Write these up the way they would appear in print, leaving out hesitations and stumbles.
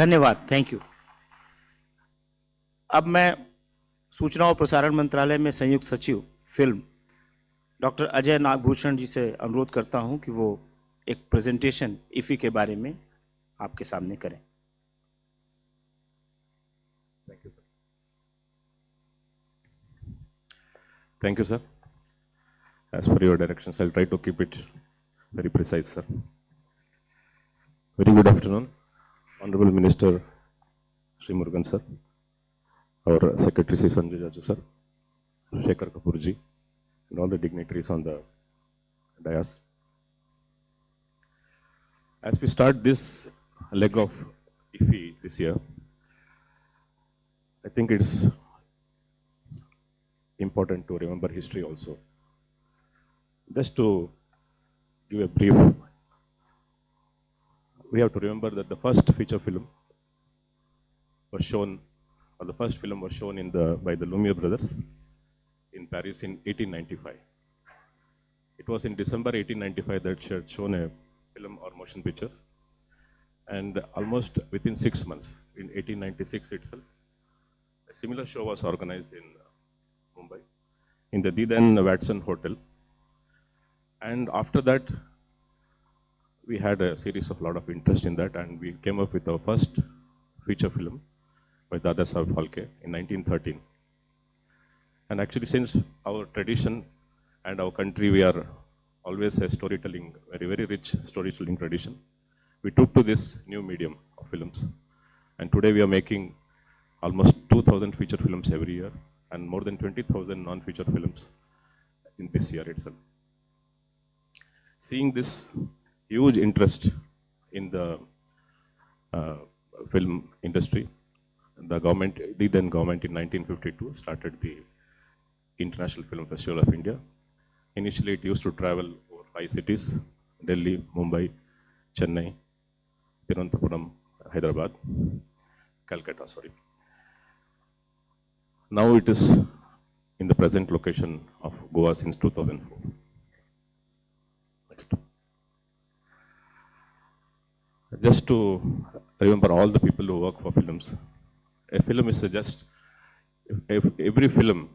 धन्यवाद, thank you. अब मैं सूचना और प्रसारण मंत्रालय में संयुक्त सचिव फिल्म डॉक्टर अजय नागभूषण जी से अनुरोध करता हूं कि वो एक प्रेजेंटेशन इफ़ी के बारे में आपके सामने करें। Thank you, sir. Thank you, sir. As per your directions, I'll try to keep it very precise, sir. Very good afternoon, Honorable Minister Sri Murugan, sir, our Secretary Sri Sanjay Jaju, sir, Shekhar Kapoor ji, and all the dignitaries on the dais. As we start this leg of IFFI this year, I think it's important to remember history also. Just to give a brief, we have to remember that the first feature film was shown, or the first film was shown by the Lumiere brothers in Paris in 1895. It was in December 1895 that she had shown a film or motion picture, and almost within 6 months, in 1896 itself, a similar show was organized in Mumbai, in the then Watson Hotel. And after that, we had a series of lot of interest in that, and we came up with our first feature film by Dada Saheb Phalke in 1913. And actually, since our tradition and our country, we are always a storytelling, very, very rich storytelling tradition. We took to this new medium of films. And today we are making almost 2,000 feature films every year and more than 20,000 non-feature films in this year itself. Seeing this huge interest in the film industry, the then government in 1952 started the International Film Festival of India. Initially, it used to travel over 5 cities: Delhi, Mumbai, Chennai, Thiruvananthapuram, Hyderabad, Calcutta, sorry. Now it is in the present location of Goa since 2004. Next. Just to remember all the people who work for films, a film is every film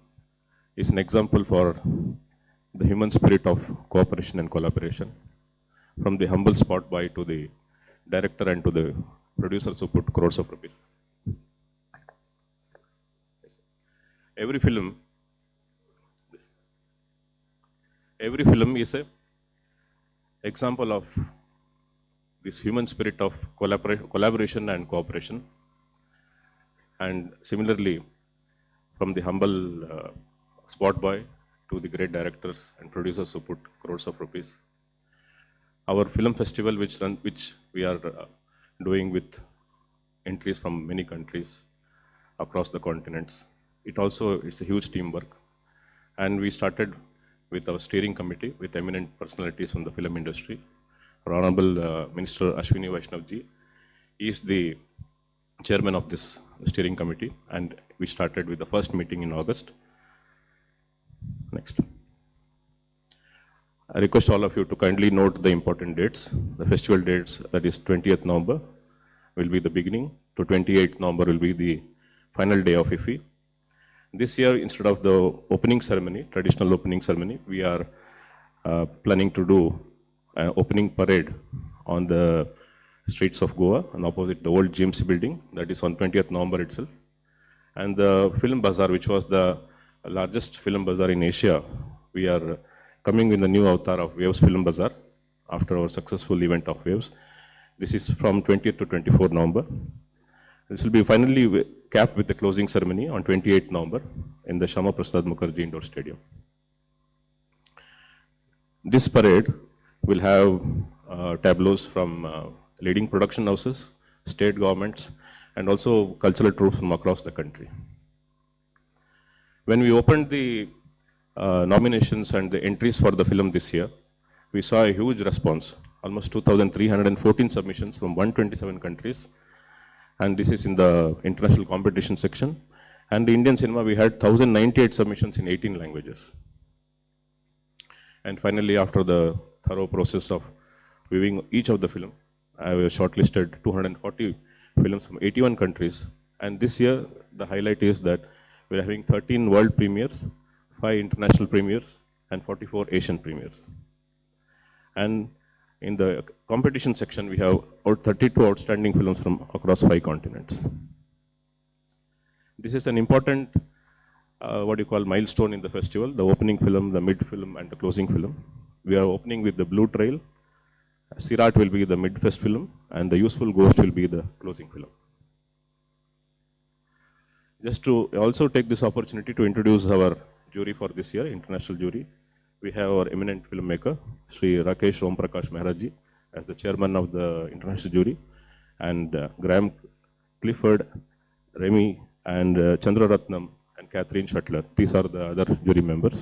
is an example for the human spirit of cooperation and collaboration, from the humble spot boy to the director and to the producers who put crores of rupees. Every film is an example of this human spirit of collaboration and cooperation. And similarly, from the humble spot boy to the great directors and producers who put crores of rupees. Our film festival, which we are doing with entries from many countries across the continents, it's a huge teamwork. And we started with our steering committee with eminent personalities from the film industry. Our Honorable Minister Ashwini Vaishnav ji is the chairman of this steering committee, and we started with the first meeting in August. Next. I request all of you to kindly note the important dates. The festival dates, that is 20th November, will be the beginning, to 28th November will be the final day of IFFI. This year, instead of the opening ceremony, traditional opening ceremony, we are planning to do an opening parade on the streets of Goa and opposite the old GMC building, that is on 20th November itself. And the film bazaar, which was the largest film bazaar in Asia, we are coming in the new avatar of Waves Film Bazaar after our successful event of Waves. This is from 20th to 24th November. This will be finally capped with the closing ceremony on 28th November in the Shama Prasad Mukherjee Indoor Stadium. This parade will have tableaus from leading production houses, state governments, and also cultural troupes from across the country. When we opened the nominations and the entries for the film this year, we saw a huge response, almost 2,314 submissions from 127 countries. And this is in the international competition section. And the Indian cinema, we had 1,098 submissions in 18 languages. And finally, after the thorough process of viewing each of the film, I have shortlisted 240 films from 81 countries. And this year, the highlight is that we're having 13 world premieres, 5 international premieres, and 44 Asian premieres. And in the competition section, we have 32 outstanding films from across 5 continents. This is an important, what you call milestone in the festival, the opening film, the mid film, and the closing film. We are opening with the Blue Trail. Sirat will be the mid-fest film, and the Useful Ghost will be the closing film. Just to also take this opportunity to introduce our jury for this year, international jury. We have our eminent filmmaker, Sri Rakesh Omprakash Mehraji, as the chairman of the international jury, and Graham Clifford, Remy, and Chandra Ratnam, and Catherine Shuttler. These are the other jury members.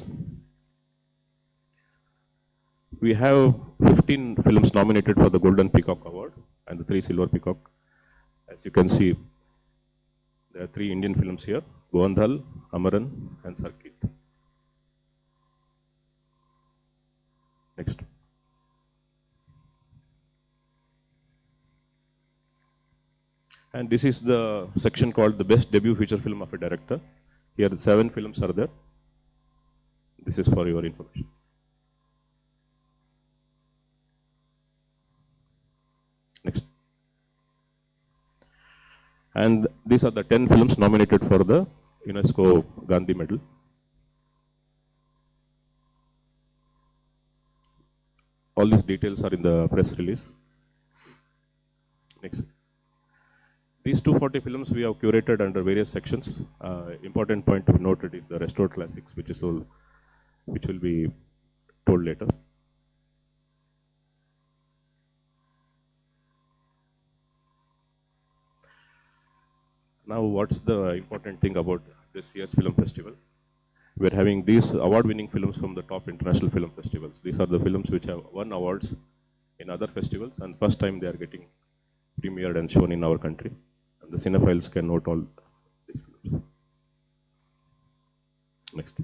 We have 15 films nominated for the Golden Peacock Award and the 3 Silver Peacock. As you can see, there are 3 Indian films here, Govandhal, Amaran, and Sarkit. Next. And this is the section called the Best Debut Feature Film of a Director. Here 7 films are there. This is for your information. Next. And these are the 10 films nominated for the UNESCO Gandhi Medal. All these details are in the press release. Next. These 240 films we have curated under various sections. Important point to be noted is the Restored Classics, which will be told later. Now, what's the important thing about this year's film festival? We're having these award-winning films from the top international film festivals. These are the films which have won awards in other festivals, and first time they are getting premiered and shown in our country. And the cinephiles can note all these films. Next.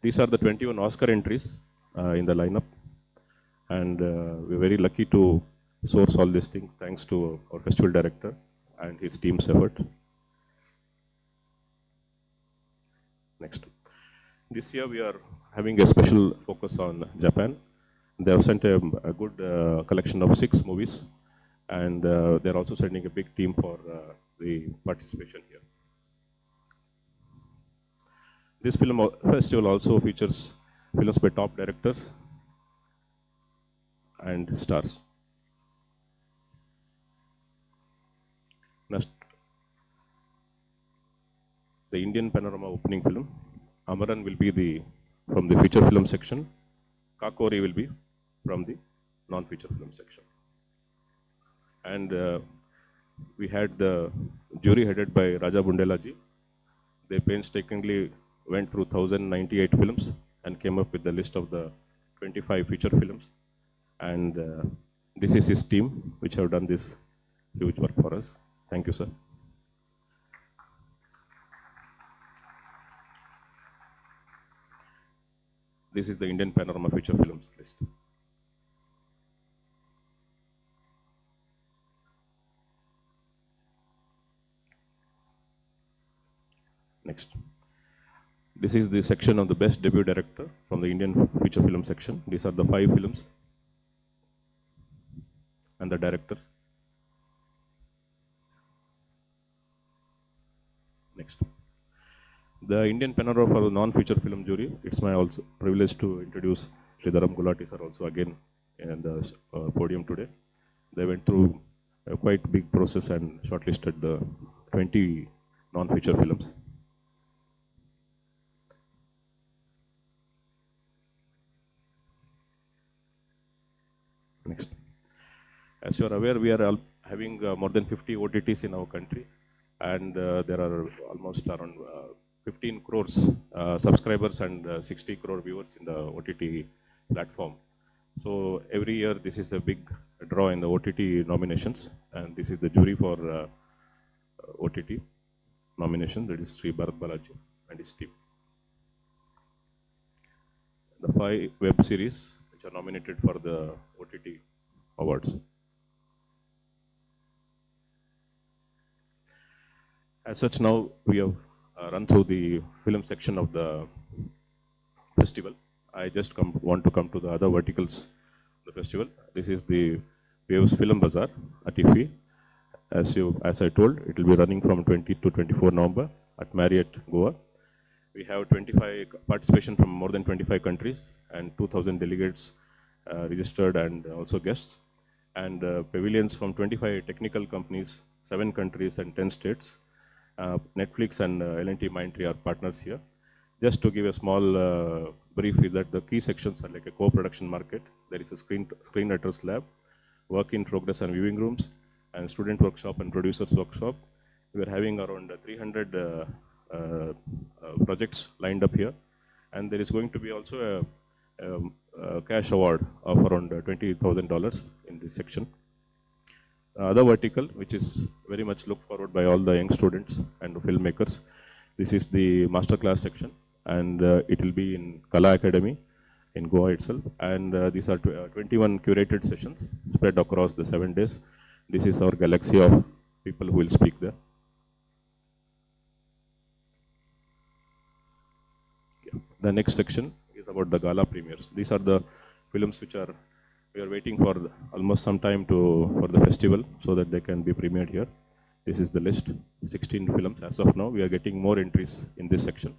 These are the 21 Oscar entries in the lineup, and we're very lucky to source all these things thanks to our festival director and his team's effort. Next. This year we are having a special focus on Japan. They have sent a good collection of 6 movies, and they're also sending a big team for the participation here. This film festival also features films by top directors and stars. Next, the Indian Panorama opening film. Amaran will be from the feature film section. Kakori will be from the non-feature film section. And we had the jury headed by Raja Bundelaji. They painstakingly went through 1098 films and came up with the list of the 25 feature films. And this is his team, which have done this huge work for us. Thank you, sir. This is the Indian Panorama feature films list. Next. This is the section of the best debut director from the Indian feature film section. These are the 5 films and the directors. Next. The Indian Panorama for the non-feature film jury. It's my also privilege to introduce Sridharam Gulati sir also again in the podium today. They went through a quite big process and shortlisted the 20 non-feature films. Next. As you are aware, we are having more than 50 OTTs in our country, and there are almost around 15 crores subscribers and 60 crore viewers in the OTT platform. So every year this is a big draw in the OTT nominations, and this is the jury for OTT nomination. That is Sri Bharat Balaji and his team. The 5 web series which are nominated for the OTT awards. As such, now we have run through the film section of the festival. I just want to come to the other verticals of the festival. This is the Waves Film Bazaar at IFFI. As I told, it will be running from 20 to 24 November at Marriott, Goa. We have 25 participation from more than 25 countries and 2,000 delegates registered and also guests, and pavilions from 25 technical companies, 7 countries and 10 states. Netflix and L&T Mindtree are partners here. Just to give a small brief is that the key sections are like a co-production market. There is a screenwriters lab, work in progress and viewing rooms, and student workshop and producers workshop. We are having around 300 projects lined up here, and there is going to be also a cash award of around $20,000 in this section. Other vertical, which is very much looked forward by all the young students and filmmakers, this is the masterclass section, and it will be in Kala Academy in Goa itself, and these are 21 curated sessions spread across the 7 days. This is our galaxy of people who will speak there. The next section is about the gala premieres. These are the films which we are waiting for almost some time for the festival so that they can be premiered here. This is the list, 16 films. As of now, we are getting more entries in this section.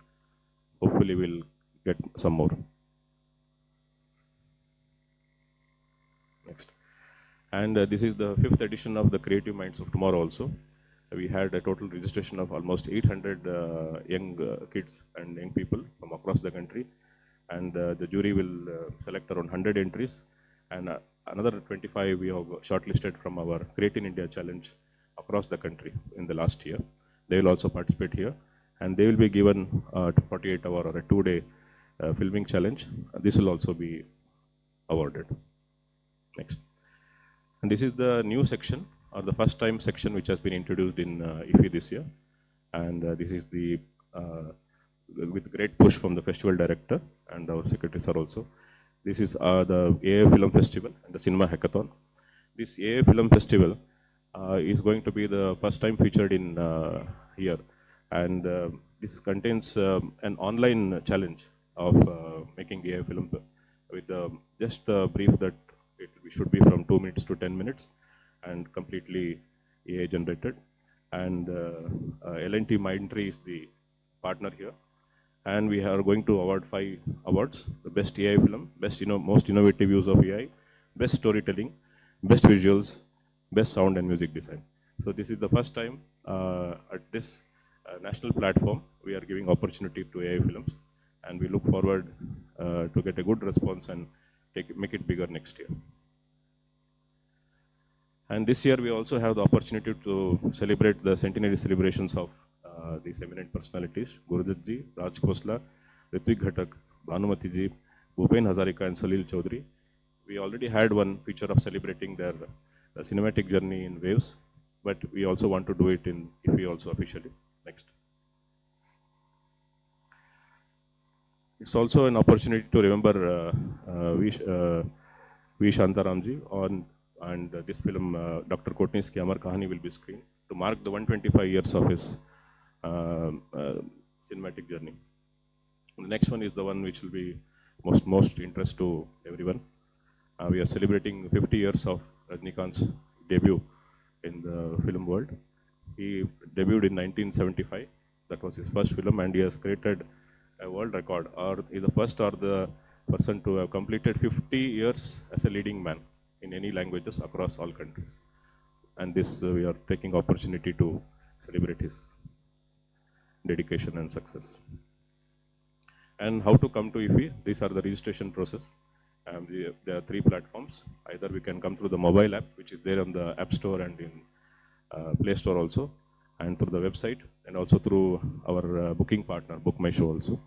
Hopefully, we'll get some more. Next. And this is the 5th edition of the Creative Minds of Tomorrow also. We had a total registration of almost 800 young kids and young people from across the country. And the jury will select around 100 entries. And another 25 we have shortlisted from our Create in India challenge across the country in the last year. They will also participate here. And they will be given a 48-hour or a 2-day filming challenge. This will also be awarded. Next. And this is the new section, or the first time section which has been introduced in IFFI this year. And this is the, with great push from the festival director and our secretaries are also. This is the AA Film Festival and the Cinema Hackathon. This AA Film Festival is going to be the first time featured in here. And this contains an online challenge of making AA film with just a brief that it should be from 2 minutes to 10 minutes and completely AI generated. And L&T Mindtree is the partner here. And we are going to award 5 awards: the best AI film, most innovative use of AI, best storytelling, best visuals, best sound and music design. So this is the first time at this national platform we are giving opportunity to AI films, and we look forward to get a good response and make it bigger next year. And this year we also have the opportunity to celebrate the centenary celebrations of these eminent personalities: Gurudhat Ji, Raj Khosla, Ritvik Ghatak, Bhanumati Ji, Bhupen Hazarika and Salil Chaudhary. We already had one feature of celebrating their cinematic journey in Waves, but we also want to do it in IFFI also officially. Next. It's also an opportunity to remember V. Shantaramji and this film, Dr. Kotnis Ki Amar Kahani, will be screened to mark the 125 years of his cinematic journey. And the next one is the one which will be most interest to everyone. We are celebrating 50 years of Rajnikant's debut in the film world. He debuted in 1975. That was his first film, and he has created a world record, or is the first or the person to have completed 50 years as a leading man in any languages across all countries. And this we are taking opportunity to celebrate his dedication and success. And how to come to IFFI? These are the registration process. There are 3 platforms. Either we can come through the mobile app, which is there on the App Store and in Play Store also, and through the website, and also through our booking partner, Book My Show also.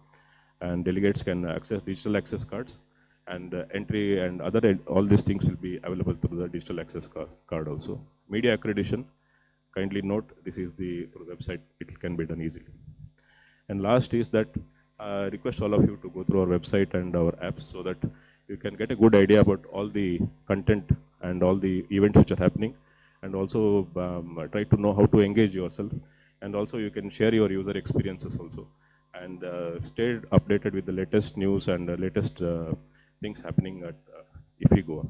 And delegates can access digital access cards, and entry and all these things will be available through the digital access card also. Media accreditation, kindly note, this is through the website, it can be done easily. And last is that I request all of you to go through our website and our apps so that you can get a good idea about all the content and all the events which are happening, and also try to know how to engage yourself and also you can share your user experiences also, and stay updated with the latest news and latest things happening at IFFI Goa.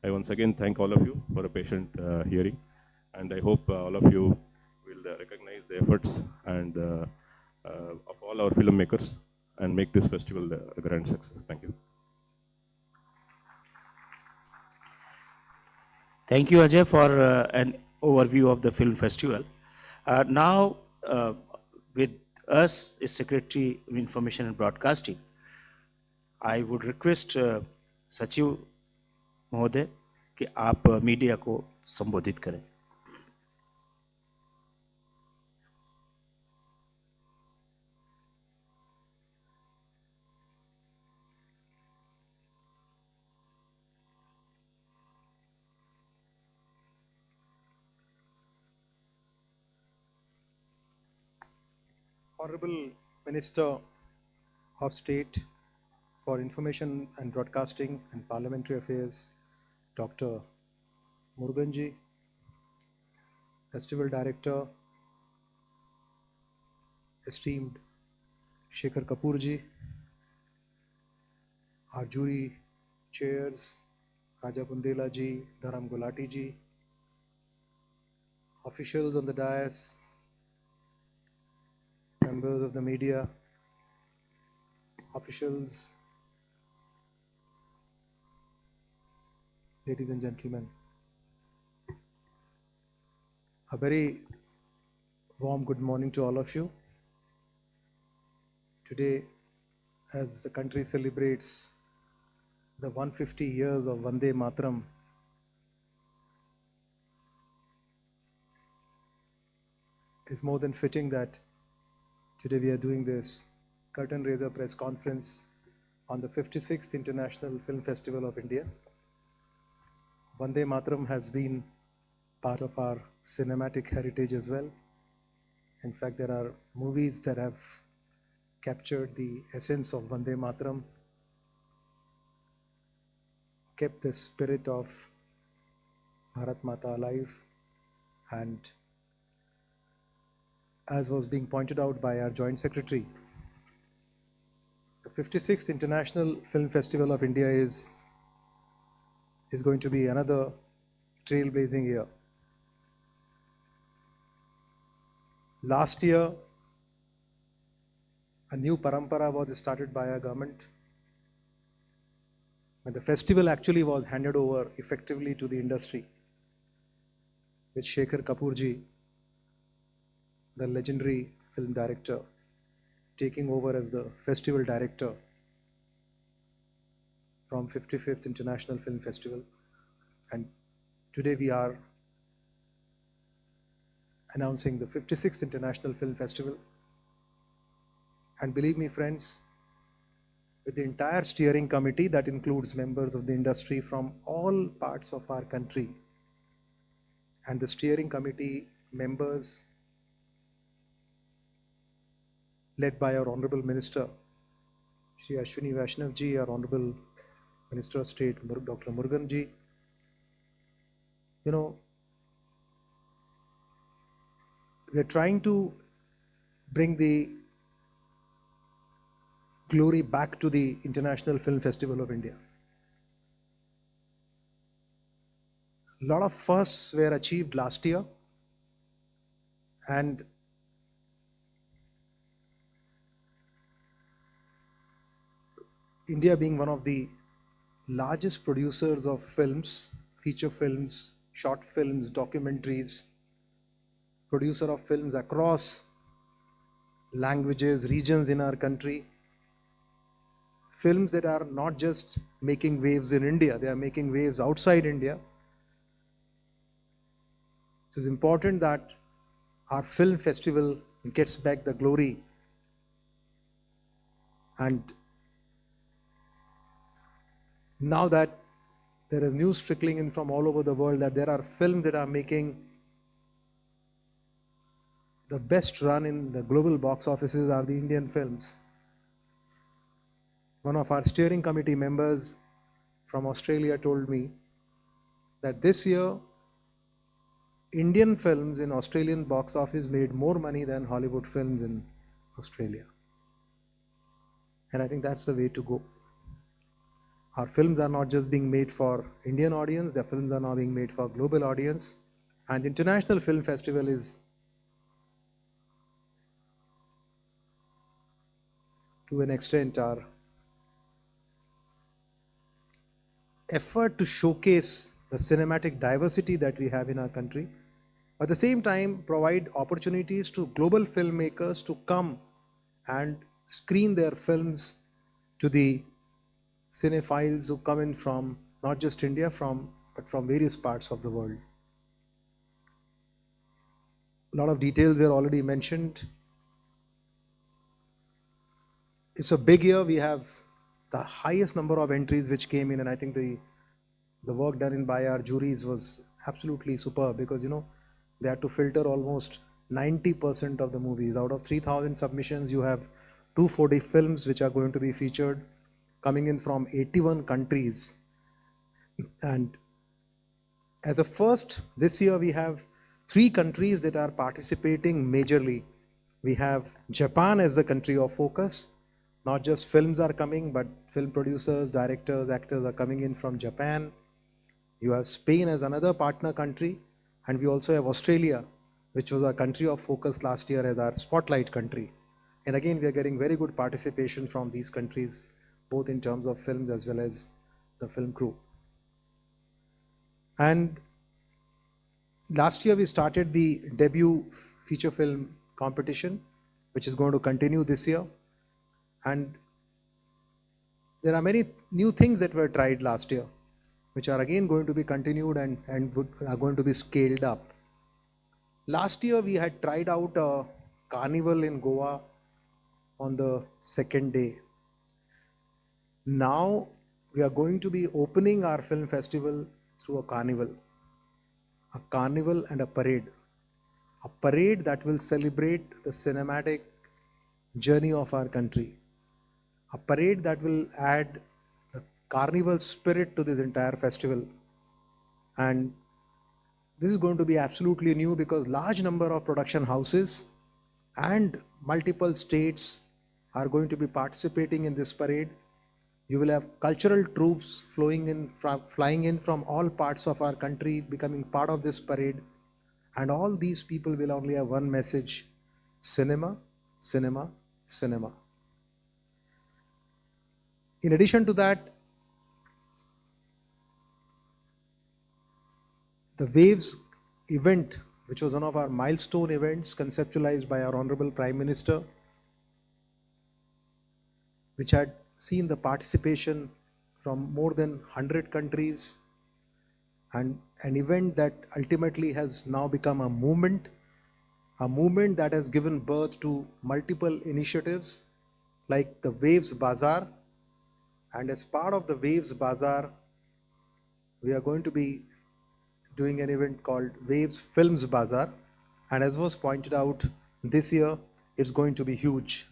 I once again thank all of you for a patient hearing, and I hope all of you will recognize the efforts and of all our filmmakers and make this festival a grand success. Thank you. Thank you, Ajay, for an overview of the film festival. Now, with us is Secretary of Information and Broadcasting. I would request सचिव महोदय कि आप media को संबोधित करें. Honorable Minister of State for Information and Broadcasting and Parliamentary Affairs, Dr. Muruganji, Festival Director, esteemed Shekhar Kapoorji, our jury chairs, Raja Bundela ji, Dharam Gulati ji, officials on the dais, members of the media, officials, ladies and gentlemen, a very warm good morning to all of you. Today, as the country celebrates the 150 years of Vande Mataram, it's more than fitting that today we are doing this curtain raiser press conference on the 56th International Film Festival of India. Vande Mataram has been part of our cinematic heritage as well. In fact, there are movies that have captured the essence of Vande Mataram, kept the spirit of Bharat Mata alive, and as was being pointed out by our Joint Secretary, the 56th International Film Festival of India is going to be another trailblazing year. Last year, a new parampara was started by our government, and the festival actually was handed over effectively to the industry, with Shekhar Kapoorji, the legendary film director, taking over as the festival director from 55th International Film Festival. And today we are announcing the 56th International Film Festival. And believe me, friends, with the entire steering committee that includes members of the industry from all parts of our country, and the steering committee members led by our Honorable Minister, Shri Ashwini Vaishnav ji, our Honorable Minister of State, Dr. Murugan ji. You know, we are trying to bring the glory back to the International Film Festival of India. A lot of firsts were achieved last year, and India being one of the largest producers of films, feature films, short films, documentaries, producer of films across languages, regions in our country, films that are not just making waves in India, they are making waves outside India. It is important that our film festival gets back the glory, and now that there is news trickling in from all over the world that there are films that are making the best run in the global box offices are the Indian films. One of our steering committee members from Australia told me that this year Indian films in Australian box office made more money than Hollywood films in Australia. And I think that's the way to go. Our films are not just being made for Indian audience, their films are now being made for global audience. And the International Film Festival is, to an extent, our effort to showcase the cinematic diversity that we have in our country. At the same time, provide opportunities to global filmmakers to come and screen their films to the cinephiles who come in from not just India, but from various parts of the world. A lot of details were already mentioned. It's a big year. We have the highest number of entries which came in, and I think the work done in by our juries was absolutely superb, because they had to filter almost 90% of the movies. Out of 3,000 submissions, you have 240 films which are going to be featured, coming in from 81 countries. And as a first, this year we have 3 countries that are participating majorly. We have Japan as the country of focus. Not just films are coming, but film producers, directors, actors are coming in from Japan. You have Spain as another partner country, and we also have Australia, which was our country of focus last year as our spotlight country. And again, we are getting very good participation from these countries, both in terms of films as well as the film crew. And last year we started the debut feature film competition, which is going to continue this year. And there are many new things that were tried last year, which are again going to be continued and are going to be scaled up. Last year we had tried out a carnival in Goa on the second day. Now we are going to be opening our film festival through a carnival and a parade. A parade that will celebrate the cinematic journey of our country. A parade that will add the carnival spirit to this entire festival. And this is going to be absolutely new, because large number of production houses and multiple states are going to be participating in this parade. You will have cultural troops flying in from all parts of our country, becoming part of this parade. And all these people will only have one message: cinema, cinema, cinema. In addition to that, the Waves event, which was one of our milestone events conceptualized by our Honorable Prime Minister, which had seen the participation from more than 100 countries, and an event that ultimately has now become a movement that has given birth to multiple initiatives like the Waves Bazaar. And as part of the Waves Bazaar, we are going to be doing an event called Waves Films Bazaar. And as was pointed out, this year it's going to be huge.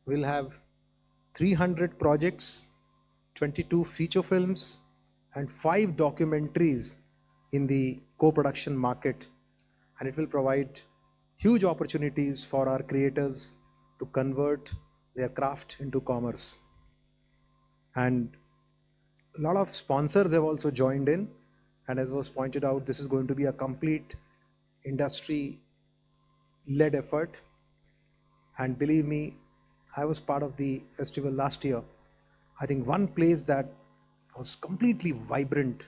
We'll have 300 projects, 22 feature films, and 5 documentaries in the co-production market. And it will provide huge opportunities for our creators to convert their craft into commerce. And a lot of sponsors have also joined in. And as was pointed out, this is going to be a complete industry-led effort. And believe me, I was part of the festival last year. I think one place that was completely vibrant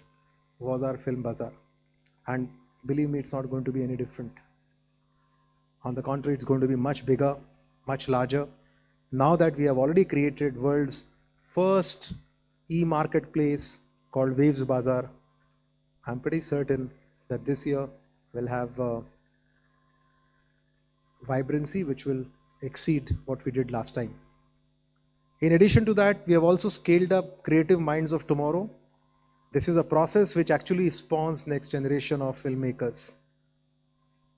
was our Film Bazaar. And believe me, it's not going to be any different. On the contrary, it's going to be much bigger, much larger. Now that we have already created world's first e-marketplace called Waves Bazaar, I'm pretty certain that this year will have vibrancy which will exceed what we did last time. In addition to that, we have also scaled up Creative Minds of Tomorrow. This is a process which actually spawns next generation of filmmakers.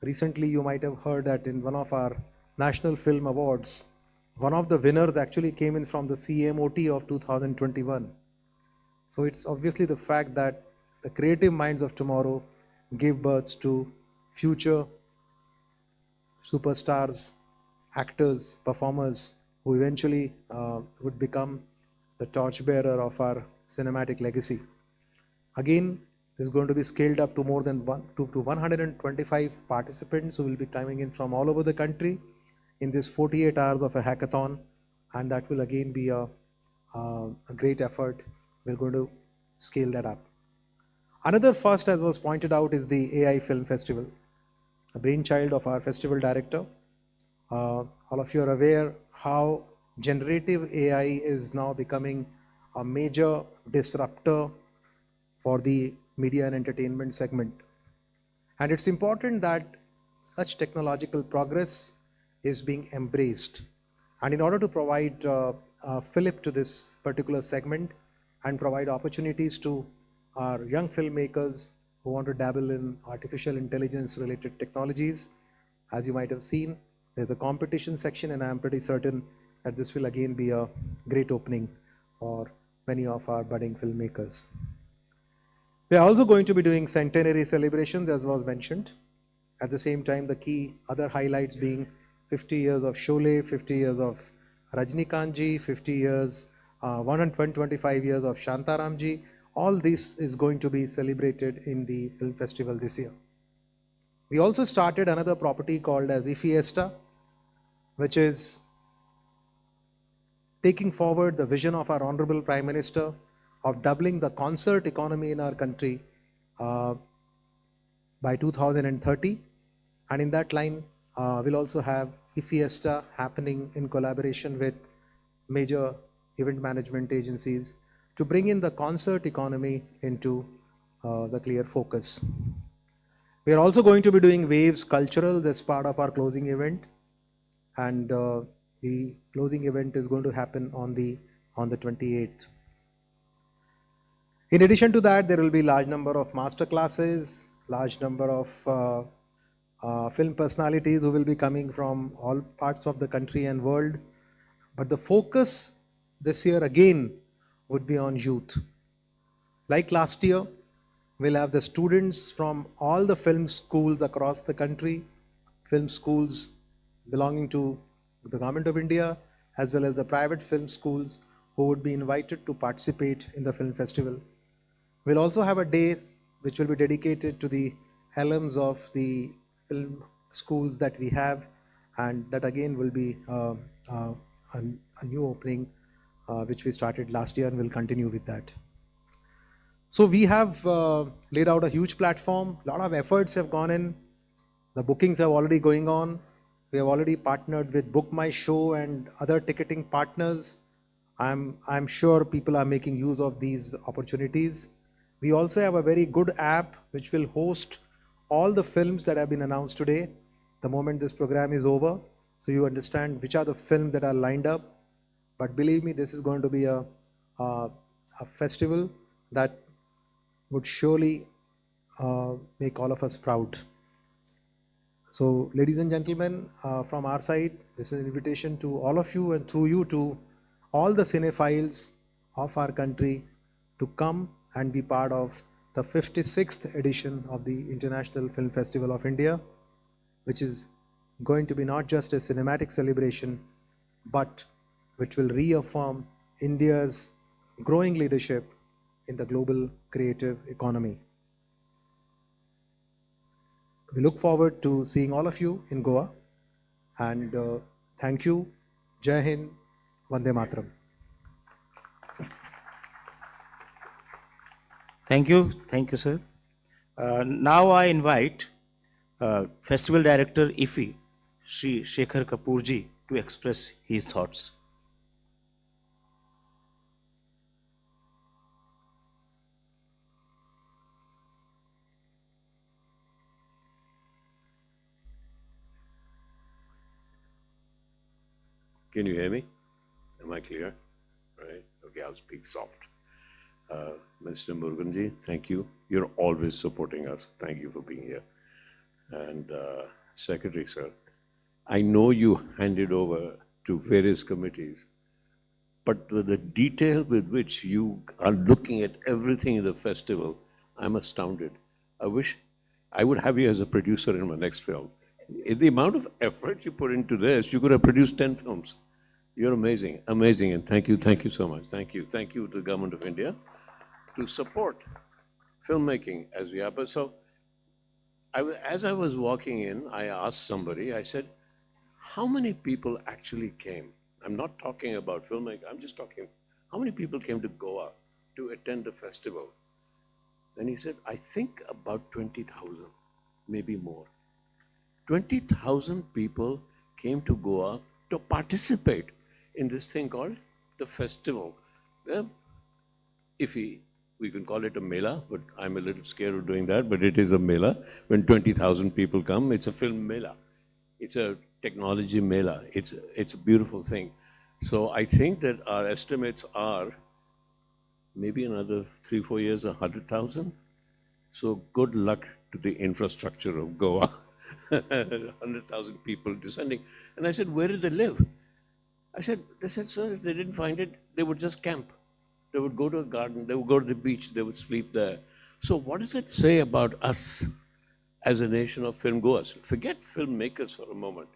Recently, you might have heard that in one of our National Film Awards, one of the winners actually came in from the CMOT of 2021. So it's obviously the fact that the Creative Minds of Tomorrow give birth to future superstars, actors, performers who eventually would become the torchbearer of our cinematic legacy. Again, this is going to be scaled up to more than 125 participants who will be coming in from all over the country in this 48 hours of a hackathon, and that will again be a great effort. We're going to scale that up. Another first, as was pointed out, is the AI Film Festival, a brainchild of our festival director. All of you are aware how generative AI is now becoming a major disruptor for the media and entertainment segment. And it's important that such technological progress is being embraced. And in order to provide a fillip to this particular segment and provide opportunities to our young filmmakers who want to dabble in artificial intelligence related technologies, as you might have seen, there's a competition section, and I'm pretty certain that this will again be a great opening for many of our budding filmmakers. We are also going to be doing centenary celebrations, as was mentioned. At the same time, the key other highlights being 50 years of Sholay, 50 years of Rajnikantji, 50 years, 125 years of Shantaramji. All this is going to be celebrated in the film festival this year. We also started another property called as IFIESTA, which is taking forward the vision of our Honorable Prime Minister of doubling the concert economy in our country by 2030. And in that line, we'll also have IFIESTA happening in collaboration with major event management agencies to bring in the concert economy into the clear focus. We are also going to be doing Waves Culturals as part of our closing event, and the closing event is going to happen on the 28th. In addition to that, there will be large number of master classes, large number of film personalities who will be coming from all parts of the country and world. But the focus this year again would be on youth. Like last year, we'll have the students from all the film schools across the country, film schools belonging to the Government of India, as well as the private film schools who would be invited to participate in the film festival. We'll also have a day which will be dedicated to the alums of the film schools that we have, and that again will be a new opening which we started last year, and we'll continue with that. So we have laid out a huge platform. A lot of efforts have gone in. The bookings are already going on. We have already partnered with Book My Show and other ticketing partners. I'm sure people are making use of these opportunities. We also have a very good app which will host all the films that have been announced today the moment this program is over, so you understand which are the films that are lined up. But believe me, this is going to be a festival that would surely make all of us proud. So ladies and gentlemen, from our side, this is an invitation to all of you, and through you to all the cinephiles of our country to come and be part of the 56th edition of the International Film Festival of India, which is going to be not just a cinematic celebration, but which will reaffirm India's growing leadership in the global creative economy. We look forward to seeing all of you in Goa, and thank you. Jai Hind, Vande Mataram. Thank you, sir. Now I invite Festival Director IFI, Shri Shekhar Kapoor ji, to express his thoughts. Can you hear me? Am I clear? Right? Okay, I'll speak soft. Mr. Muruganji, thank you. You're always supporting us. Thank you for being here. And Secretary, sir, I know you handed over to various committees, but the detail with which you are looking at everything in the festival, I'm astounded. I wish I would have you as a producer in my next film. The amount of effort you put into this, you could have produced 10 films. You're amazing, amazing, and thank you so much. Thank you to the government of India to support filmmaking as we are. But so, as I was walking in, I asked somebody, I said, how many people actually came? I'm not talking about filmmaking, I'm just talking, how many people came to Goa to attend the festival? And he said, I think about 20,000, maybe more. 20,000 people came to Goa to participate in this thing called the festival. We can call it a mela, but I'm a little scared of doing that, but it is a mela. When 20,000 people come, it's a film mela. It's a technology mela. It's a beautiful thing. So I think that our estimates are maybe another 3-4 years, 100,000. So good luck to the infrastructure of Goa. 100,000 people descending. And I said, where did they live? They said, sir, if they didn't find it, they would just camp. They would go to a garden, they would go to the beach, they would sleep there. So what does it say about us as a nation of film goers? Forget filmmakers for a moment.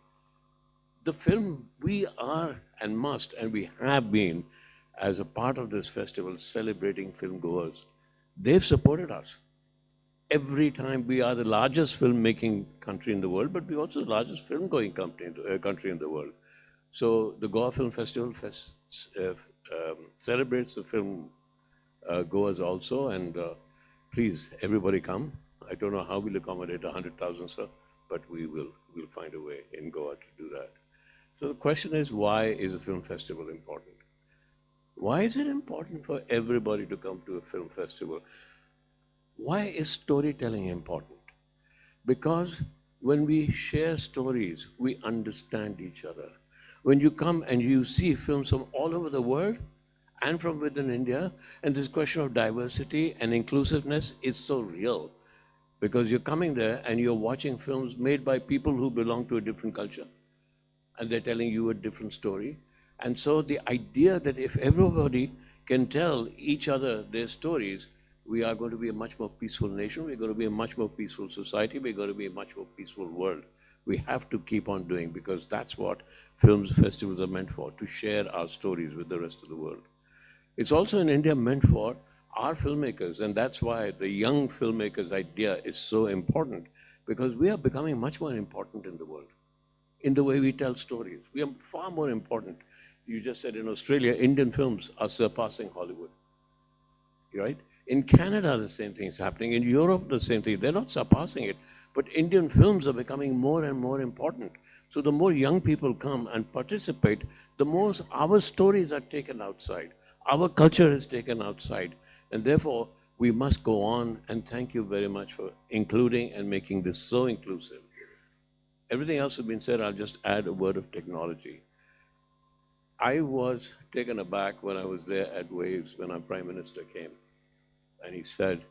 The film, we are and must, and we have been, as a part of this festival, celebrating film goers. They've supported us. Every time we are the largest filmmaking country in the world, but we're also the largest film-going country in the world. So the Goa Film Festival celebrates the film goers also, and please, everybody come. I don't know how we'll accommodate 100,000, sir, but we'll find a way in Goa to do that. So the question is, why is a film festival important? Why is it important for everybody to come to a film festival? Why is storytelling important? Because when we share stories, we understand each other. When you come and you see films from all over the world and from within India, and this question of diversity and inclusiveness is so real, because you're coming there and you're watching films made by people who belong to a different culture, and they're telling you a different story. And so the idea that if everybody can tell each other their stories, we are going to be a much more peaceful nation, we're going to be a much more peaceful society, we're going to be a much more peaceful world. We have to keep on doing, because that's what films festivals are meant for, to share our stories with the rest of the world. It's also in India meant for our filmmakers, and that's why the young filmmakers idea is so important, because we are becoming much more important in the world, in the way we tell stories. We are far more important. You just said in Australia, Indian films are surpassing Hollywood, right? In Canada, the same thing is happening. In Europe, the same thing. They're not surpassing it, but Indian films are becoming more and more important. So the more young people come and participate, the more our stories are taken outside. Our culture is taken outside. And therefore, we must go on, and thank you very much for including and making this so inclusive. Everything else has been said, I'll just add a word of technology. I was taken aback when I was there at Waves, when our Prime Minister came. And he said,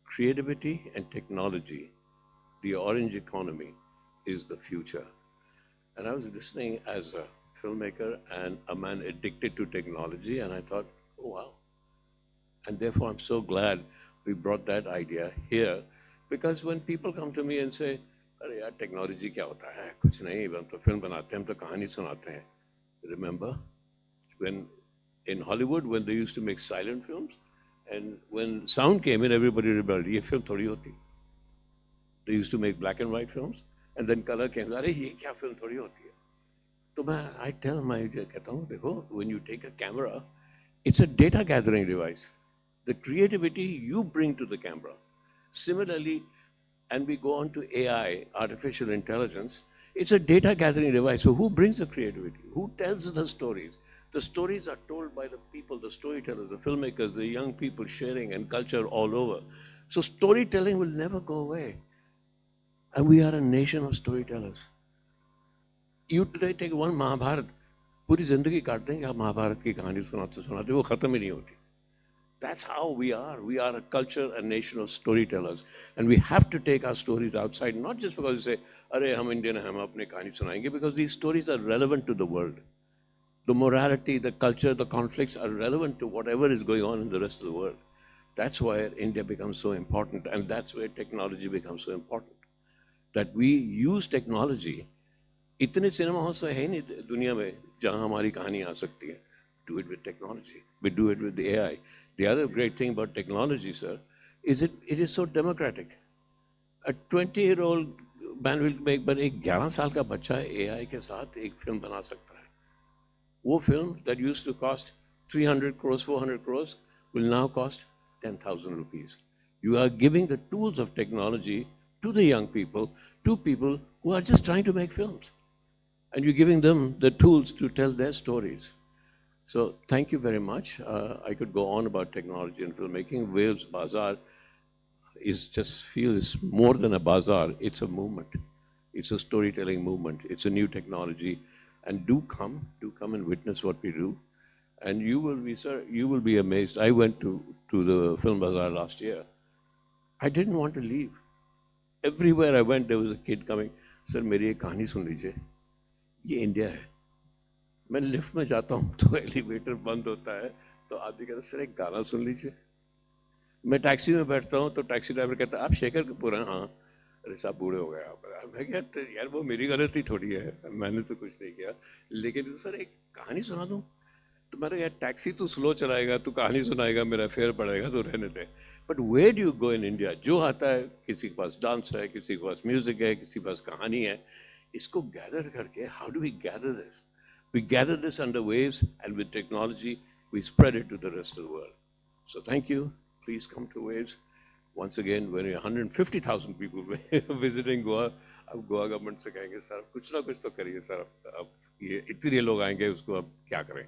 creativity and technology, the orange economy, is the future. And I was listening as a filmmaker and a man addicted to technology, and I thought, oh wow. And therefore, I'm so glad we brought that idea here, because when people come to me and say, "Arey yaar, technology kya hota hai? Kuch nahi, hum to film banate hain, hum to kahani sunate hain." Remember, when in Hollywood, when they used to make silent films, and when sound came in, everybody rebelled. Ye film thodi hoti. They used to make black and white films, and then color came. Arey ye kya film thodi hoti hai? So I tell my कहता हूँ, देखो, when you take a camera, it's a data gathering device. The creativity you bring to the camera. Similarly, and we go on to AI, artificial intelligence, it's a data gathering device. So who brings the creativity? Who tells the stories? The stories are told by the people, the storytellers, the filmmakers, the young people sharing, and culture all over. So storytelling will never go away. And we are a nation of storytellers. You today take one Mahabharat, पूरी जिंदगी काट देंगे आप महाभारत की कहानी सुनाते सुनाते, वो खत्म ही नहीं होती. That's how we are. We are a culture, a nation of storytellers. And we have to take our stories outside, not just because we say, "Arey, hum Indian hain, hum apne kahani sunayenge," because these stories are relevant to the world. The morality, the culture, the conflicts are relevant to whatever is going on in the rest of the world. That's why India becomes so important, and that's where technology becomes so important. That we use technology. इतने cinema halls है नहीं दुनिया में जहां हमारी कहानी आ सकती है. Do it with technology. We do it with the AI. The other great thing about technology, sir, is it is so democratic. A 20-year-old man will make, but एक 11 साल का बच्चा AI के साथ एक फिल्म बना सकता है. वो film that used to cost 300 crores, 400 crores will now cost 10,000 rupees. You are giving the tools of technology to the young people, to people who are just trying to make films. And you're giving them the tools to tell their stories. So thank you very much. I could go on about technology and filmmaking. Wales Bazaar feels more than a bazaar. It's a movement. It's a storytelling movement. It's a new technology. And do come and witness what we do. And you will be, sir, you will be amazed. I went to the Film Bazaar last year. I didn't want to leave. Everywhere I went, there was a kid coming. Sir, मेरी एक कहानी सुन लीजिए. ये India है. मैं lift में जाता हूँ तो एलिवेटर बंद होता है तो आदमी कहता है सर एक गाना सुन लीजिए. मैं टैक्सी में बैठता हूँ तो टैक्सी ड्राइवर कहता है आप शेखर कपूर हैं. हाँ. अरे साहब बूढ़े हो गए आप. मैं कहता यार वो मेरी गलती थोड़ी है, मैंने तो कुछ नहीं किया, लेकिन सर एक कहानी सुना दूँ. तो मैंने यार टैक्सी तो स्लो चलाएगा, तू कहानी सुनाएगा, मेरा फेयर पड़ेगा, तो रहने दे. But where do you go in India? जो आता है, किसी के पास डांस है, किसी के पास म्यूजिक है, किसी के पास कहानी है, इसको गैदर करके how do we gather this? We gather this under waves, and with technology, we spread it to the rest of the world. So thank you. Please come to Waves. Once again, when 150,000 people visiting Goa, अब Goa government से कहेंगे sir कुछ ना कुछ तो करिए sir. अब ये इतने लोग आएंगे, उसको अब क्या करें?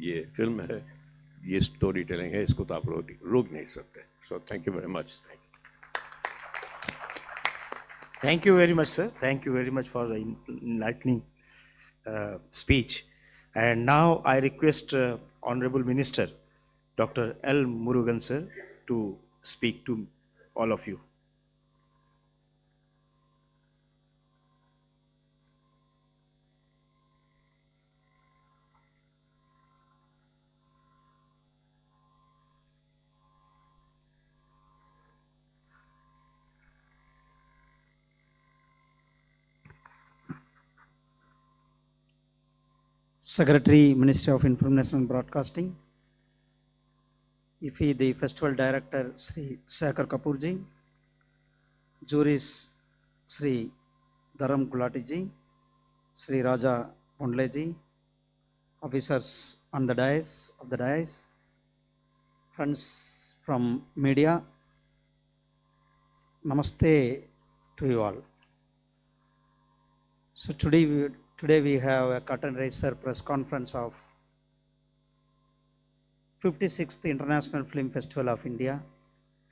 ये फिल्म है, ये स्टोरी टेलिंग है, इसको तो आप रोक नहीं सकते. So thank you very much. Thank you. Thank you very much, sir. Thank you very much for the enlightening speech. And now I request Honorable Minister Dr. L. Murugan sir to speak to all of you. Secretary, Ministry of Information and Broadcasting, IFI, the Festival Director, Sri Shekhar Kapoorji, Juries, Sri Dharam Gulati Sri Raja Pondleji, officers on the dais, friends from media, Namaste to you all. So today we have a curtain raiser press conference of 56th International Film Festival of India.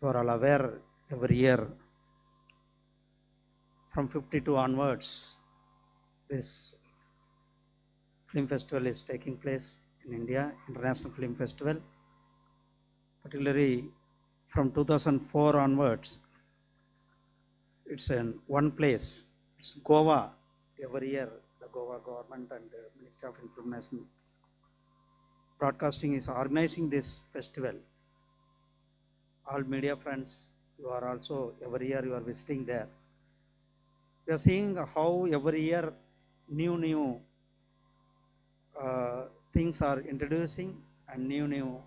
You are all aware every year from 52 onwards this film festival is taking place in India, International Film Festival. Particularly from 2004 onwards, it's in one place, it's Goa. Every year the Goa government and the Ministry of Information Broadcasting is organizing this festival. All media friends, you are also every year you are visiting there. We are seeing how every year new things are introducing and new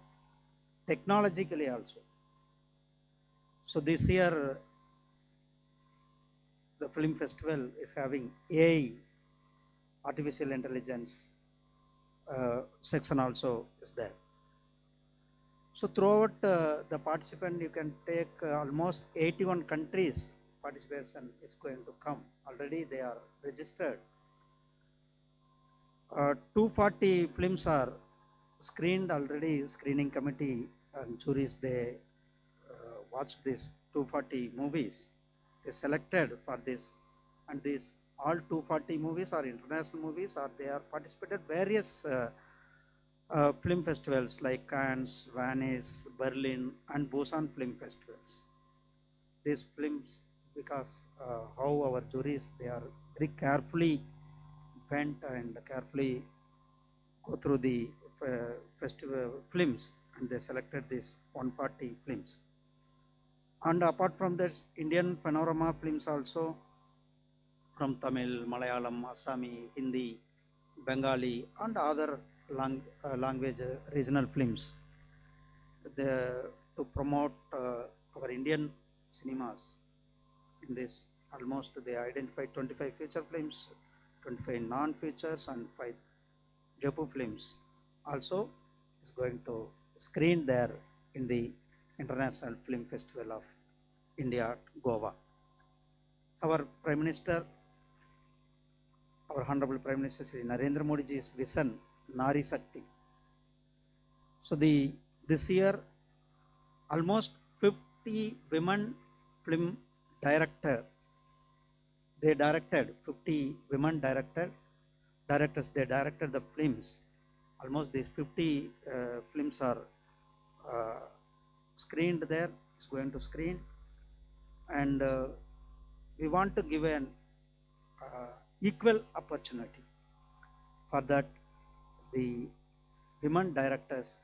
technologically also. So this year the film festival is having AI, artificial intelligence section also is there. So throughout the participant, you can take almost 81 countries participation is going to come. Already they are registered. 240 films are screened already. Screening committee and juries, they watched these 240 movies. They selected for this, and these all 240 movies are international movies, or they are participated various film festivals like Cannes, Venice, Berlin, and Busan film festivals. These films, because how our juries, they are very carefully went and carefully go through the festival films and they selected these 140 films. And apart from this, Indian panorama films also from Tamil, Malayalam, Assami, Hindi, Bengali, and other language regional films to promote our Indian cinemas. In this, almost they identified 25 feature films, 25 non-features, and 5 Jaipur films. Also is going to screen there in the International Film Festival of India, Goa. Our Prime Minister, our Honorable Prime Minister Shri Narendra Modi ji's vision, Nari Shakti. So this year, almost 50 women film directors, they directed 50 women directors, they directed the films. Almost these 50 films are screened there, is going to screen. And we want to give an equal opportunity. For that, the women directors,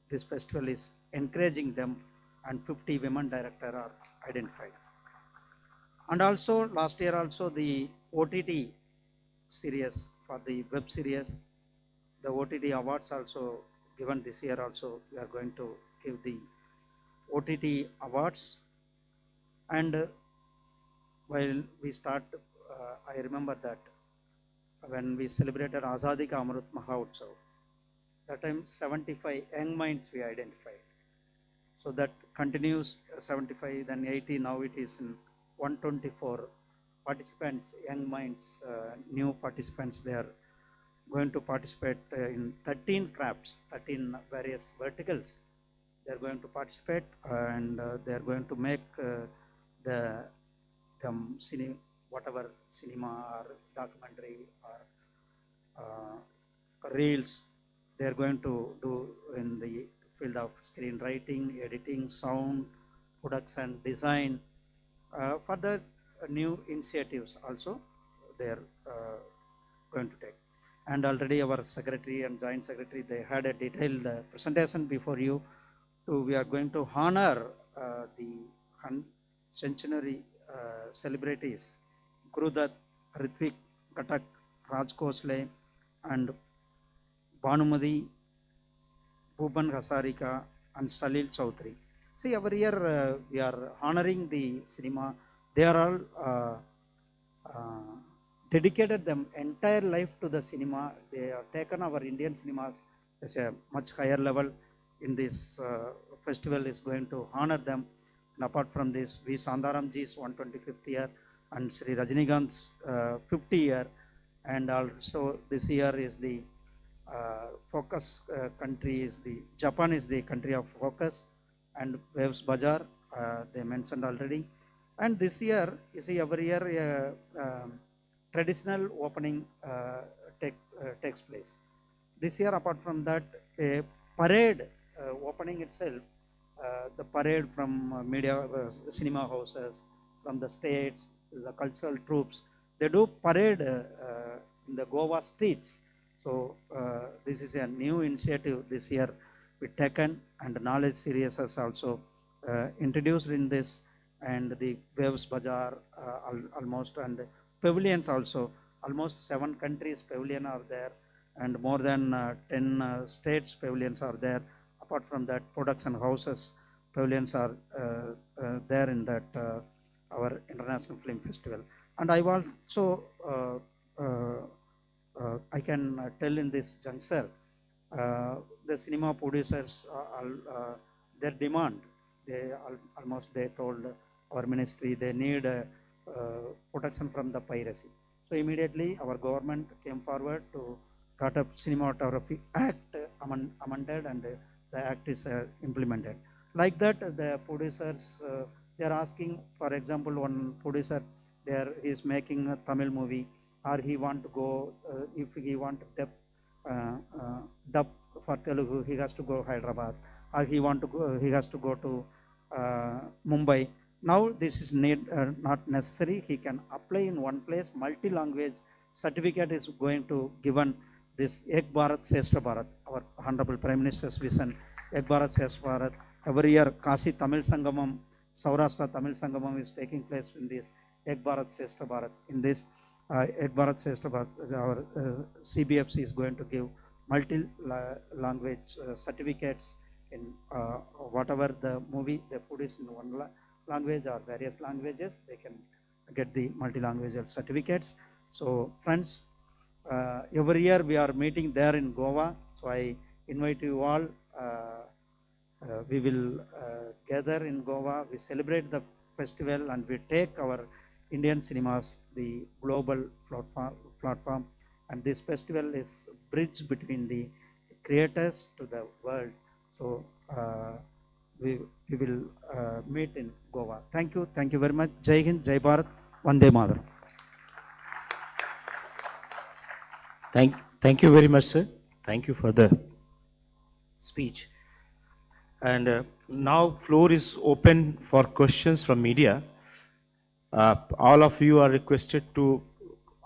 this festival is encouraging them, and 50 women directors are identified. And also last year also the OTT series for the web series, the OTT awards also given this year also. We are going to give the OTT awards. And while we start, I remember that when we celebrated Azadi Ka Amrit Mahotsav, that time 75 young minds we identified. So that continues 75, then 80, now it is in 124 participants, young minds, new participants. They are going to participate in 13 crafts, 13 various verticals. They are going to participate, and they are going to make whatever cinema or documentary or reels, they are going to do in the field of screenwriting, editing, sound, production, design. Further new initiatives also they are going to take. And already our secretary and joint secretary, they had a detailed presentation before you. We are going to honor the centenary celebrities, Gurudat, Ritvik, Katak, Raj Khosle, and Bhanumati, Bhuban Hasarika, and Salil Chaudhary. See, every year we are honoring the cinema. They are all dedicated them entire life to the cinema. They have taken our Indian cinemas as a much higher level. In this festival is going to honor them. And apart from this, V. Sandaram ji's 125th year and Sri Rajinikanth's 50 year, and also this year is the focus country is the Japan is the country of focus, and Waves Bazaar they mentioned already. And this year, you see, every year traditional opening takes place. This year, apart from that, a parade opening itself, the parade from media, cinema houses, from the states, the cultural troops, they do parade in the Goa streets. So this is a new initiative this year we taken, and knowledge series has also introduced in this, and the Waves Bazaar almost, and pavilions also, almost 7 countries pavilion are there, and more than 10 states pavilions are there. Apart from that, production houses pavilions are there in that our International Film Festival. And I also I can tell in this juncture, the cinema producers, their demand, they almost they told our ministry they need protection from the piracy. So immediately our government came forward to got a Cinematography Act amended, and the act is implemented. Like that, the producers, they are asking, for example, one producer there is making a Tamil movie, or he want to go, if he want to dub for Telugu, he has to go Hyderabad, or he want to go, he has to go to Mumbai. Now this is not necessary. He can apply in one place. Multi-language certificate is going to given this Ek Bharat Shrestha Bharat, our Honorable Prime Minister's vision, Ek Bharat Shrestha Bharat. Every year, Kashi Tamil Sangamam, Saurashtra Tamil Sangamam is taking place in this Ek Bharat Shrestha Bharat. In this Ek Bharat Shrestha Bharat, our CBFC is going to give multi-language certificates in whatever the movie they put is in one language or various languages, they can get the multi-language certificates. So friends, every year we are meeting there in Goa. So I invite you all. We will gather in Goa. We celebrate the festival and we take our Indian cinemas the global platform. And this festival is bridge between the creators to the world. So we will meet in Goa. Thank you very much. Jai Hind, Jai Bharat, Vande Mataram. Thank you very much, sir. Thank you for the speech. And now floor is open for questions from media. All of you are requested to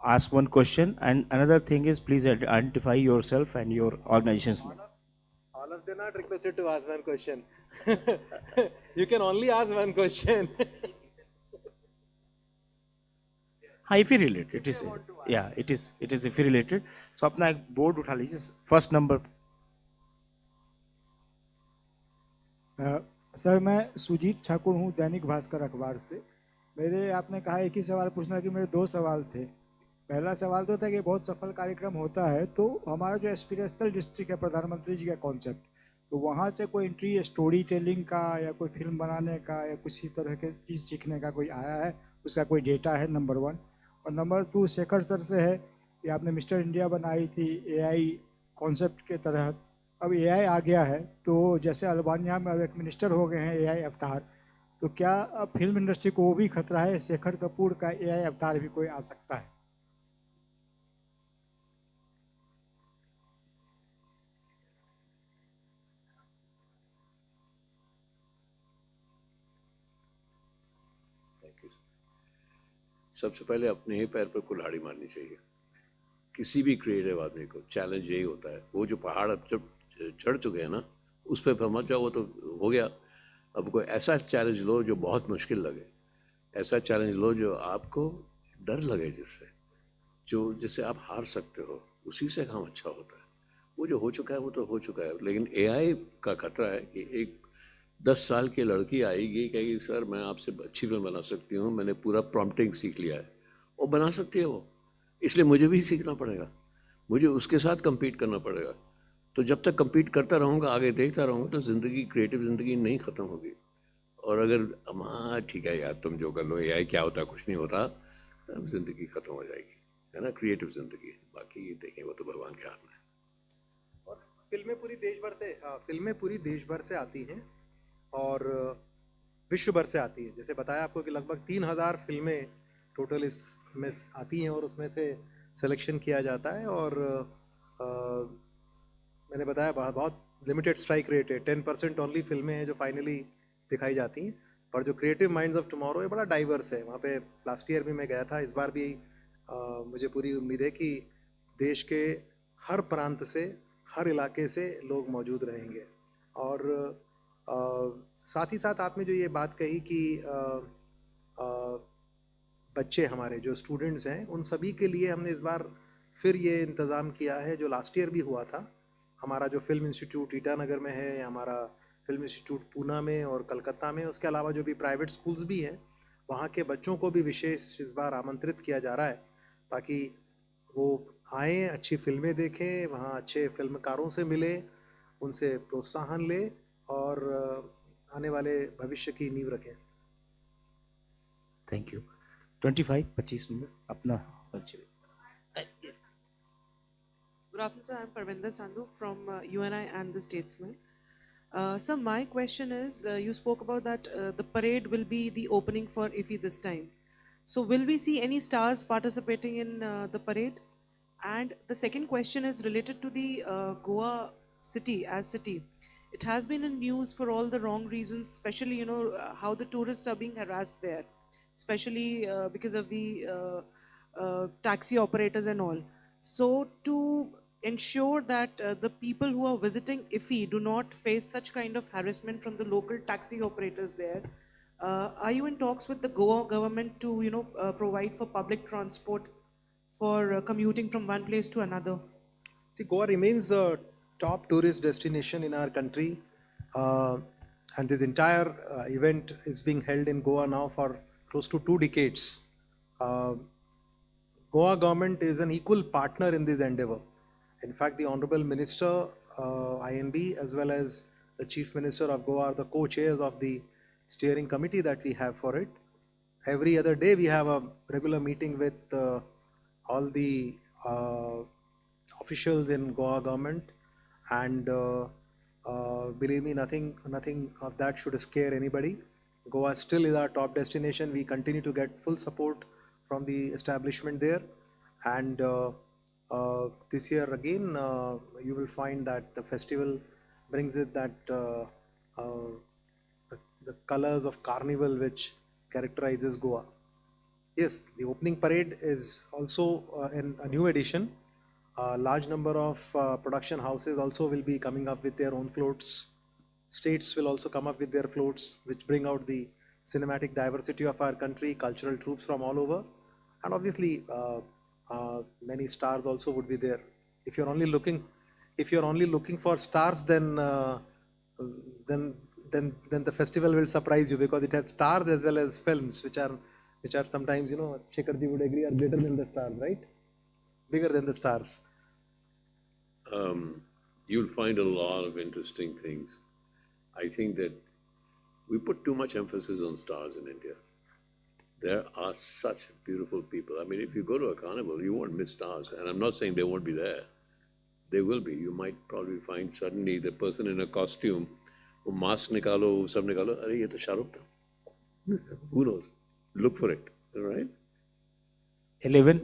ask one question, and another thing is please identify yourself and your organization's name. All of them are requested to ask one question. You can only ask one question. हाँ इफी related it is या it is इफी related so अपना एक board उठा लीजिए first number sir मैं सुजीत ठाकुर हूँ दैनिक भास्कर अखबार से। मेरे आपने कहा एक ही सवाल पूछना कि मेरे दो सवाल थे। पहला सवाल तो था कि बहुत सफल कार्यक्रम होता है तो हमारा जो एस्पिरेशनल डिस्ट्रिक्ट है प्रधानमंत्री जी का कॉन्सेप्ट, तो वहाँ से कोई एंट्री स्टोरी टेलिंग का या कोई फिल्म बनाने का या किसी तरह के चीज़ सीखने का कोई आया है, उसका कोई डेटा है? नंबर 1। और नंबर 2 शेखर सर से है कि आपने मिस्टर इंडिया बनाई थी एआई कॉन्सेप्ट के तहत, अब एआई आ गया है तो जैसे अल्बानिया में अब एक मिनिस्टर हो गए हैं एआई अवतार, तो क्या अब फिल्म इंडस्ट्री को वो भी खतरा है, शेखर कपूर का एआई अवतार भी कोई आ सकता है? सबसे पहले अपने ही पैर पर कुल्हाड़ी मारनी चाहिए। किसी भी क्रिएटिव आदमी को चैलेंज यही होता है, वो जो पहाड़ अब जब चढ़ चुके हैं ना उस पर मत जाओ, वो तो हो गया। अब कोई ऐसा चैलेंज लो जो बहुत मुश्किल लगे, ऐसा चैलेंज लो जो आपको डर लगे, जिससे आप हार सकते हो, उसी से काम अच्छा होता है। वो जो हो चुका है वो तो हो चुका है, लेकिन एआई का खतरा है कि एक 10 साल की लड़की आएगी कहेगी सर मैं आपसे अच्छी फिल्म बना सकती हूँ, मैंने पूरा प्रॉम्प्टिंग सीख लिया है, वो बना सकती है वो, इसलिए मुझे भी सीखना पड़ेगा, मुझे उसके साथ compete करना पड़ेगा। तो जब तक compete करता रहूँगा, आगे देखता रहूँगा, तो ज़िंदगी, क्रिएटिव ज़िंदगी नहीं ख़त्म होगी। और अगर हाँ ठीक है यार तुम जो कर लो, एआई क्या होता, कुछ नहीं होता, तब ज़िंदगी ख़त्म हो जाएगी, है ना, क्रिएटिव ज़िंदगी। बाकी देखें वो तो भगवान के हाथ में है। और फिल्में पूरी देश भर से आती हैं और विश्व भर से आती है। जैसे बताया आपको कि लगभग 3000 फिल्में टोटल इसमें आती हैं और उसमें से सिलेक्शन किया जाता है। और मैंने बताया बहुत लिमिटेड स्ट्राइक रेट है, 10% ओनली फिल्में हैं जो फाइनली दिखाई जाती हैं। पर जो क्रिएटिव माइंड्स ऑफ टुमारो है बड़ा डाइवर्स है। वहाँ पे लास्ट ईयर भी मैं गया था, इस बार भी मुझे पूरी उम्मीद है कि देश के हर प्रांत से, हर इलाके से लोग मौजूद रहेंगे। और साथ ही साथ आपने जो ये बात कही कि बच्चे हमारे जो स्टूडेंट्स हैं उन सभी के लिए हमने इस बार फिर ये इंतज़ाम किया है जो लास्ट ईयर भी हुआ था। हमारा जो फिल्म इंस्टीट्यूट ईटानगर में है, या हमारा फिल्म इंस्टीट्यूट पूना में और कलकत्ता में, उसके अलावा जो भी प्राइवेट स्कूल्स भी हैं वहाँ के बच्चों को भी विशेष इस बार आमंत्रित किया जा रहा है ताकि वो आएँ, अच्छी फिल्में देखें, वहाँ अच्छे फिल्मकारों से मिलें, उनसे प्रोत्साहन लें और आने वाले भविष्य की नींव रखें। Thank you. 25 नंबर अपना परिचय। Good afternoon, sir. I'm Parvinder Sandhu from UNI and the Statesman. Sir, my question is, you spoke about that the parade will be the opening for IFFI this time. So will we see any stars participating in the parade? And the second question is related to the Goa city as city. It has been in news for all the wrong reasons, especially, you know, how the tourists are being harassed there, especially because of the taxi operators and all. So to ensure that the people who are visiting IFFI do not face such kind of harassment from the local taxi operators there? Are you in talks with the Goa government to, provide for public transport for commuting from one place to another? See, Goa remains a top tourist destination in our country, and this entire event is being held in Goa now for close to 2 decades. Goa government is an equal partner in this endeavor. In fact, the Honorable Minister, INB, as well as the Chief Minister of Goa are the co-chairs of the steering committee that we have for it. Every other day we have a regular meeting with all the officials in Goa government, and believe me, nothing of that should scare anybody. Goa still is our top destination. We continue to get full support from the establishment there, and this year again you will find that the festival brings it that the colors of carnival which characterizes Goa. Yes, the opening parade is also a new addition. A large number of production houses also will be coming up with their own floats. States will also come up with their floats, which bring out the cinematic diversity of our country, cultural troops from all over, and obviously many stars also would be there. If you're only looking for stars, then the festival will surprise you, because it has stars as well as films, which are sometimes, Shekharji would agree, are greater than the stars, right? Bigger than the stars. You'll find a lot of interesting things. I think that we put too much emphasis on stars in India. There are such beautiful people. I mean, if you go to a carnival, you won't miss stars. And I'm not saying they won't be there. They will be. You might probably find suddenly the person in a costume, wo mask nikalo, sab nikalo, are ye to Shah Rukh tha. Who knows? Look for it, all right? 11.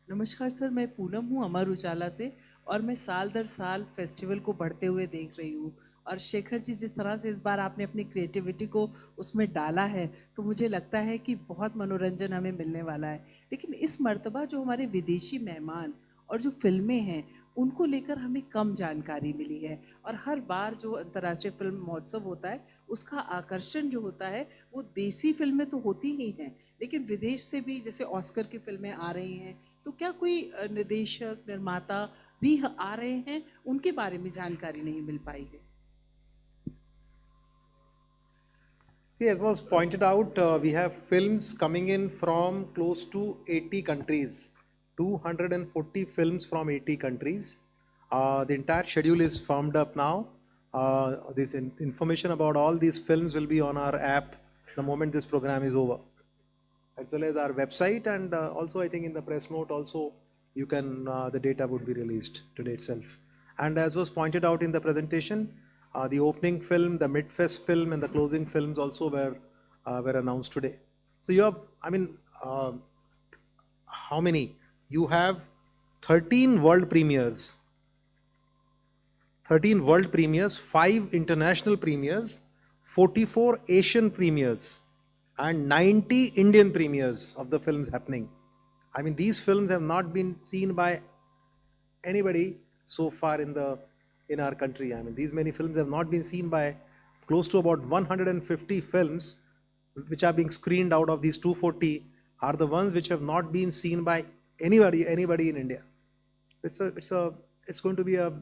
नमस्कार sir, मैं पूनम हूँ अमर उजाला से, और मैं साल दर साल festival को बढ़ते हुए देख रही हूँ। और शेखर जी, जिस तरह से इस बार आपने अपनी क्रिएटिविटी को उसमें डाला है, तो मुझे लगता है कि बहुत मनोरंजन हमें मिलने वाला है। लेकिन इस मर्तबा जो हमारे विदेशी मेहमान और जो फिल्में हैं, उनको लेकर हमें कम जानकारी मिली है। और हर बार जो अंतर्राष्ट्रीय फिल्म महोत्सव होता है, उसका आकर्षण जो होता है वो देसी फिल्में तो होती ही हैं, लेकिन विदेश से भी जैसे ऑस्कर की फिल्में आ रही हैं, तो क्या कोई निर्देशक, निर्माता भी आ रहे हैं? उनके बारे में जानकारी नहीं मिल पाई है। See, as was pointed out, we have films coming in from close to 80 countries, 240 films from 80 countries. The entire schedule is firmed up now. This information about all these films will be on our app the moment this program is over, as well as our website, and also I think in the press note also you can, the data would be released today itself. And as was pointed out in the presentation, the opening film, the mid-fest film, and the closing films also were announced today. So you have, I mean, how many? You have 13 world premieres, 5 international premieres, 44 Asian premieres, and 90 Indian premieres of the films happening. I mean, these films have not been seen by anybody so far in our country. I mean, these many films have not been seen by close to about 150 films, which are being screened out of these 240 are the ones which have not been seen by anybody in India. It's going to be a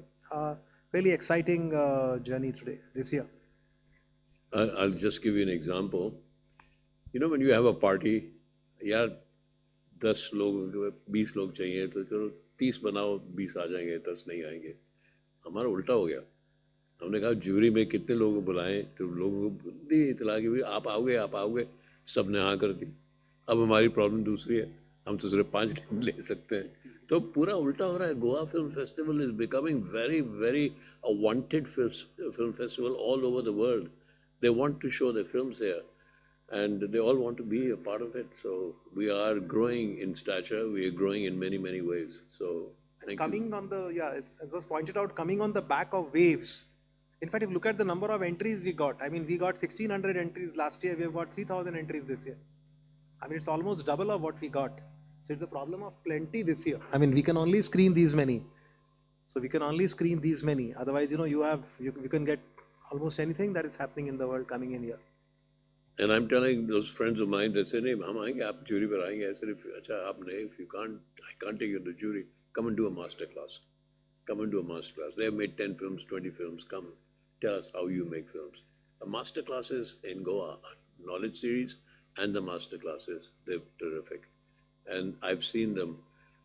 really exciting journey today, this year. I'll just give you an example. You know, when you have a party, यार 10 लोग 20 लोग चाहिए, तो चलो 30 बनाओ, 20 आ जाएंगे, 10 नहीं आएंगे। हमारा उल्टा हो गया। हमने कहा ज्यूरी में कितने लोगों को बुलाएं, तो लोगों को दी इतला कि आप आओगे, सब ने हाँ कर दी। अब हमारी प्रॉब्लम दूसरी है, हम तो सिर्फ 5 ले सकते हैं। तो पूरा उल्टा हो रहा है। Goa film festival is becoming very very a wanted film festival all over the world. They want to show their films here, and they all want to be a part of it. So we are growing in stature. We are growing in many, many ways. So thank coming you. on the, as was pointed out, coming on the back of waves. In fact, if you look at the number of entries we got, I mean, we got 1,600 entries last year. We have got 3,000 entries this year. I mean, it's almost double of what we got. So it's a problem of plenty this year. I mean, we can only screen these many. So we can only screen these many. Otherwise, you know, you can get almost anything that is happening in the world coming in here. And I'm telling those friends of mine that say, "Nahi, hum aayenge, aap jury par aayenge." I said, if you can't, I can't take you to the jury. Come and do a master class. Come and do a master class. They have made 10 films, 20 films. Come, tell us how you make films. The master classes in Goa, knowledge series, and the master classes, they're terrific. And I've seen them.